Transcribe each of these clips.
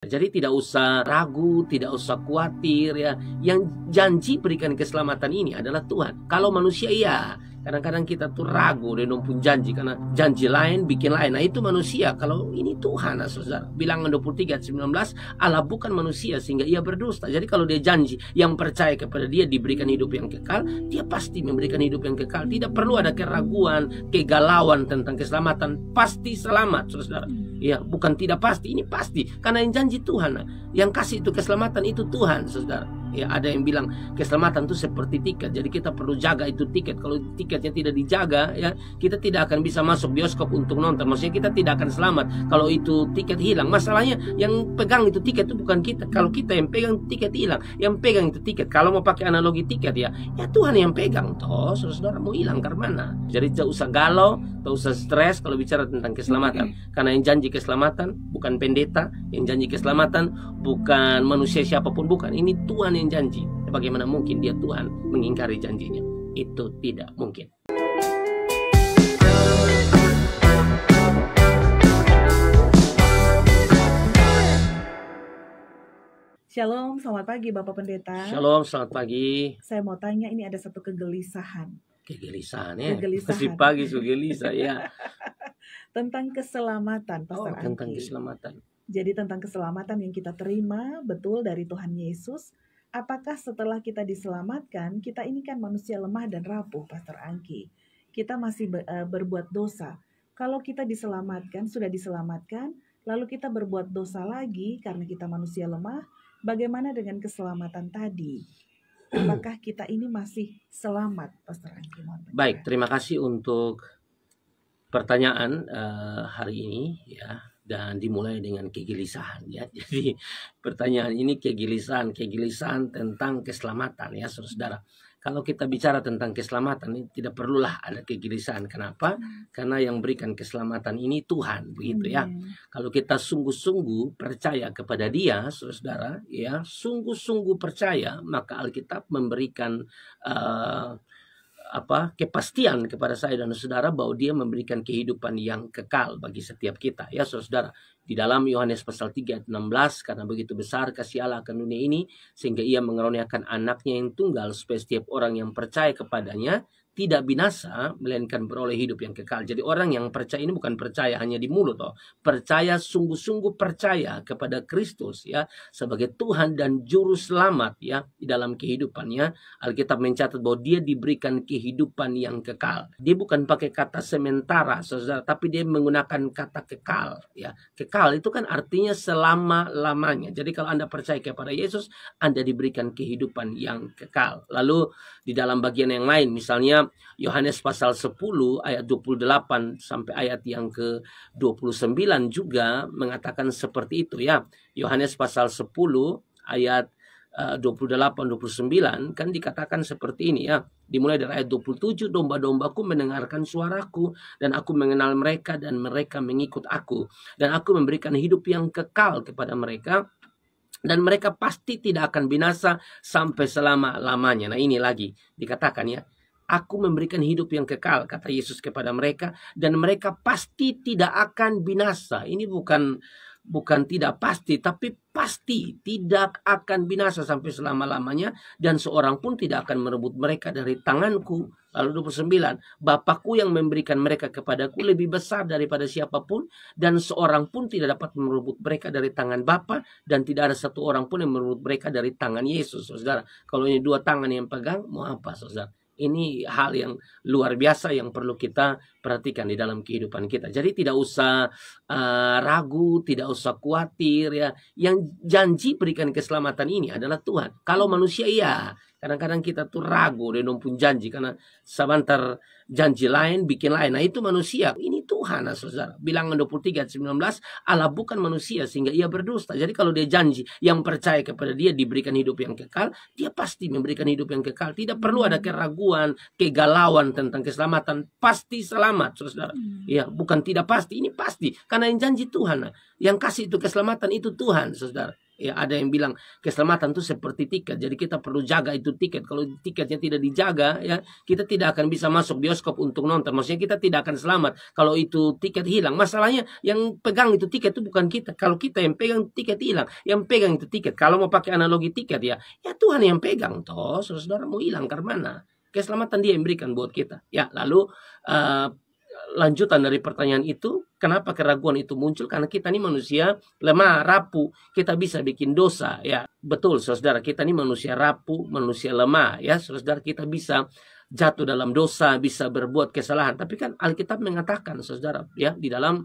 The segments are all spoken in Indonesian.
Jadi tidak usah ragu, tidak usah khawatir ya. Yang janji berikan keselamatan ini adalah Tuhan. Kalau manusia iya, kadang-kadang kita tuh ragu dengan pun janji karena janji lain bikin lain. Nah itu manusia. Kalau ini Tuhan, saudara. Bilangan 23:19, Allah bukan manusia sehingga ia berdusta. Jadi kalau dia janji, yang percaya kepada dia diberikan hidup yang kekal, dia pasti memberikan hidup yang kekal. Tidak perlu ada keraguan, kegalauan tentang keselamatan. Pasti selamat, saudara. Ya, bukan tidak pasti, ini pasti. Karena yang janji Tuhan, yang kasih itu keselamatan itu Tuhan, saudara. Ya, ada yang bilang keselamatan itu seperti tiket. Jadi kita perlu jaga itu tiket. Kalau tiketnya tidak dijaga, ya kita tidak akan bisa masuk bioskop untuk nonton. Maksudnya kita tidak akan selamat kalau itu tiket hilang. Masalahnya yang pegang itu tiket itu bukan kita. Kalau kita yang pegang tiket hilang, yang pegang itu tiket. Kalau mau pakai analogi tiket ya Tuhan yang pegang. Toh, saudara mau hilang ke mana? Jadi tidak usah galau, tidak usah stres kalau bicara tentang keselamatan. Karena yang janji keselamatan bukan pendeta, yang janji keselamatan bukan manusia siapapun, bukan. Ini Tuhan yang janji. Bagaimana mungkin dia Tuhan mengingkari janjinya? Itu tidak mungkin. Shalom, selamat pagi Bapak Pendeta. Shalom, selamat pagi. Saya mau tanya, ini ada satu kegelisahan. Kegelisahan ya? Kegelisahan. Masih pagi sudah gelisah ya. Tentang keselamatan, Pastor Angki. Tentang keselamatan. Jadi tentang keselamatan yang kita terima betul dari Tuhan Yesus. Apakah setelah kita diselamatkan, kita ini kan manusia lemah dan rapuh, Pastor Angki. Kita masih berbuat dosa. Kalau kita diselamatkan, sudah diselamatkan, lalu kita berbuat dosa lagi karena kita manusia lemah, bagaimana dengan keselamatan tadi? Apakah kita ini masih selamat, Pastor Angki? Baik, terima kasih untuk pertanyaan hari ini ya. Dan dimulai dengan kegelisahan ya. Jadi pertanyaan ini kegelisahan tentang keselamatan ya, saudara. Kalau kita bicara tentang keselamatan ini tidak perlulah ada kegelisahan. Kenapa? Karena yang berikan keselamatan ini Tuhan, begitu ya. Kalau kita sungguh-sungguh percaya kepada Dia, saudara, ya, sungguh-sungguh percaya, maka Alkitab memberikan kepastian kepada saya dan saudara bahwa Dia memberikan kehidupan yang kekal bagi setiap kita ya saudara. Di dalam Yohanes pasal 3 ayat 16, karena begitu besar kasih Allah akan dunia ini sehingga Ia mengaruniakan anaknya yang tunggal supaya setiap orang yang percaya kepadanya tidak binasa melainkan beroleh hidup yang kekal. Jadi orang yang percaya ini bukan percaya hanya di mulut, percaya sungguh-sungguh percaya kepada Kristus ya sebagai Tuhan dan juru selamat ya di dalam kehidupannya. Alkitab mencatat bahwa Dia diberikan kehidupan yang kekal. Dia bukan pakai kata sementara, saudara, tapi Dia menggunakan kata kekal ya. Kekal itu kan artinya selama-lamanya. Jadi kalau Anda percaya kepada Yesus, Anda diberikan kehidupan yang kekal. Lalu di dalam bagian yang lain misalnya Yohanes pasal 10 ayat 28 sampai ayat yang ke-29 juga mengatakan seperti itu ya. Yohanes pasal 10 ayat 28-29 kan dikatakan seperti ini ya. Dimulai dari ayat 27, domba-dombaku mendengarkan suaraku dan aku mengenal mereka dan mereka mengikut aku. Dan aku memberikan hidup yang kekal kepada mereka. Dan mereka pasti tidak akan binasa sampai selama-lamanya. Nah ini lagi dikatakan ya. Aku memberikan hidup yang kekal, kata Yesus kepada mereka. Dan mereka pasti tidak akan binasa. Ini bukan tidak pasti, tapi pasti tidak akan binasa sampai selama-lamanya. Dan seorang pun tidak akan merebut mereka dari tanganku. Lalu 29, Bapakku yang memberikan mereka kepadaku lebih besar daripada siapapun. Dan seorang pun tidak dapat merebut mereka dari tangan Bapa. Dan tidak ada satu orang pun yang merebut mereka dari tangan Yesus, saudara. Kalau ini dua tangan yang pegang, mau apa, saudara? Ini hal yang luar biasa yang perlu kita perhatikan di dalam kehidupan kita. Jadi tidak usah ragu, tidak usah khawatir ya. Yang janji berikan keselamatan ini adalah Tuhan. Kalau manusia iya, kadang-kadang kita tuh ragu dengan pun janji karena sebentar janji lain bikin lain. Nah itu manusia. Ini Tuhan, saudara. Bilangan 23:19, Allah bukan manusia sehingga ia berdusta. Jadi kalau dia janji, yang percaya kepada dia diberikan hidup yang kekal, dia pasti memberikan hidup yang kekal. Tidak perlu ada keraguan, kegalauan tentang keselamatan. Pasti selamat, saudara. Ya, bukan tidak pasti, ini pasti. Karena yang janji Tuhan, yang kasih itu keselamatan itu Tuhan, saudara. Ya, ada yang bilang keselamatan itu seperti tiket, jadi kita perlu jaga itu tiket. Kalau tiketnya tidak dijaga, ya kita tidak akan bisa masuk bioskop untuk nonton. Maksudnya kita tidak akan selamat kalau itu tiket hilang. Masalahnya yang pegang itu tiket itu bukan kita. Kalau kita yang pegang tiket hilang, yang pegang itu tiket. Kalau mau pakai analogi tiket ya Tuhan yang pegang. Toh, saudara mau hilang karena mana? Keselamatan Dia yang berikan buat kita. Ya, lalu lanjutan dari pertanyaan itu, kenapa keraguan itu muncul? Karena kita ini manusia lemah, rapuh, kita bisa bikin dosa. Ya, betul saudara, kita ini manusia rapuh, manusia lemah. Ya, saudara, kita bisa jatuh dalam dosa, bisa berbuat kesalahan. Tapi kan Alkitab mengatakan, saudara, ya, di dalam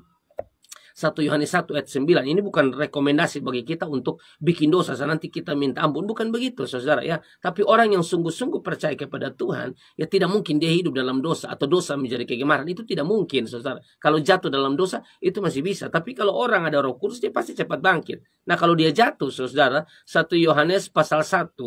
1 Yohanes 1 ayat 9. Ini bukan rekomendasi bagi kita untuk bikin dosa nanti kita minta ampun. Bukan begitu, saudara, ya. Tapi orang yang sungguh-sungguh percaya kepada Tuhan, ya tidak mungkin dia hidup dalam dosa atau dosa menjadi kegemaran. Itu tidak mungkin, saudara. Kalau jatuh dalam dosa itu masih bisa. Tapi kalau orang ada Roh Kudus, dia pasti cepat bangkit. Nah, kalau dia jatuh, saudara, 1 Yohanes pasal 1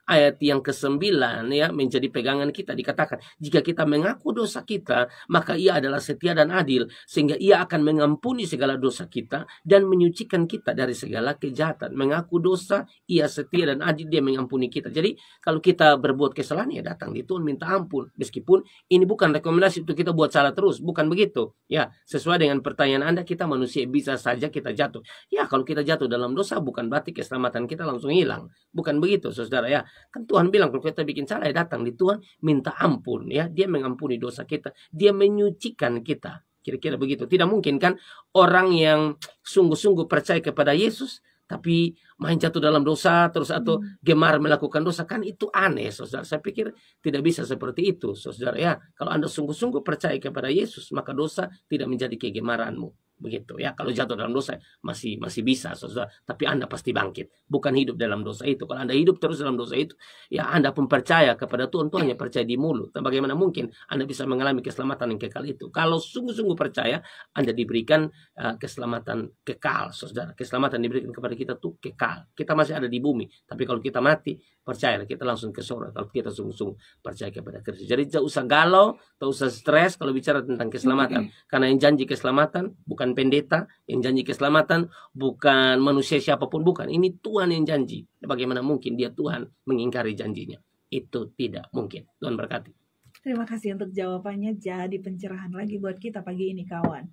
ayat yang ke-9 ya, menjadi pegangan kita, dikatakan, jika kita mengaku dosa kita, maka Ia adalah setia dan adil sehingga Ia akan mengampuni segala dosa kita dan menyucikan kita dari segala kejahatan. Mengaku dosa, Ia setia dan adil, Dia mengampuni kita. Jadi kalau kita berbuat kesalahan, ya datang di Tuhan minta ampun. Meskipun ini bukan rekomendasi untuk kita buat salah terus, bukan begitu. Ya, sesuai dengan pertanyaan Anda, kita manusia bisa saja kita jatuh. Ya, kalau kita jatuh dalam dosa bukan berarti keselamatan kita langsung hilang. Bukan begitu, saudara, ya. Kan Tuhan bilang kalau kita bikin salah, ya datang di Tuhan minta ampun, ya. Dia mengampuni dosa kita, Dia menyucikan kita. Kira-kira begitu. Tidak mungkin kan orang yang sungguh-sungguh percaya kepada Yesus tapi main jatuh dalam dosa terus atau gemar melakukan dosa, kan itu aneh, saudara. Saya pikir tidak bisa seperti itu, saudara, ya. Kalau Anda sungguh-sungguh percaya kepada Yesus, maka dosa tidak menjadi kegemaranmu. Begitu, ya. Kalau jatuh dalam dosa masih bisa, saudara, tapi Anda pasti bangkit, bukan hidup dalam dosa itu. Kalau Anda hidup terus dalam dosa itu, ya Anda pun percaya kepada Tuhan, Tuhan hanya percaya di mulut. Dan bagaimana mungkin Anda bisa mengalami keselamatan yang kekal itu? Kalau sungguh-sungguh percaya, Anda diberikan keselamatan kekal, saudara. Keselamatan diberikan kepada kita tuh kekal. Kita masih ada di bumi, tapi kalau kita mati, percayalah kita langsung ke surga kalau kita sungguh-sungguh percaya kepada Kristus. Jadi tidak usah galau, tidak usah stres kalau bicara tentang keselamatan. Karena yang janji keselamatan bukan pendeta, yang janji keselamatan bukan manusia siapapun, bukan. Ini Tuhan yang janji. Bagaimana mungkin dia Tuhan mengingkari janjinya? Itu tidak mungkin. Tuhan berkati. Terima kasih untuk jawabannya. Jadi pencerahan lagi buat kita pagi ini, kawan.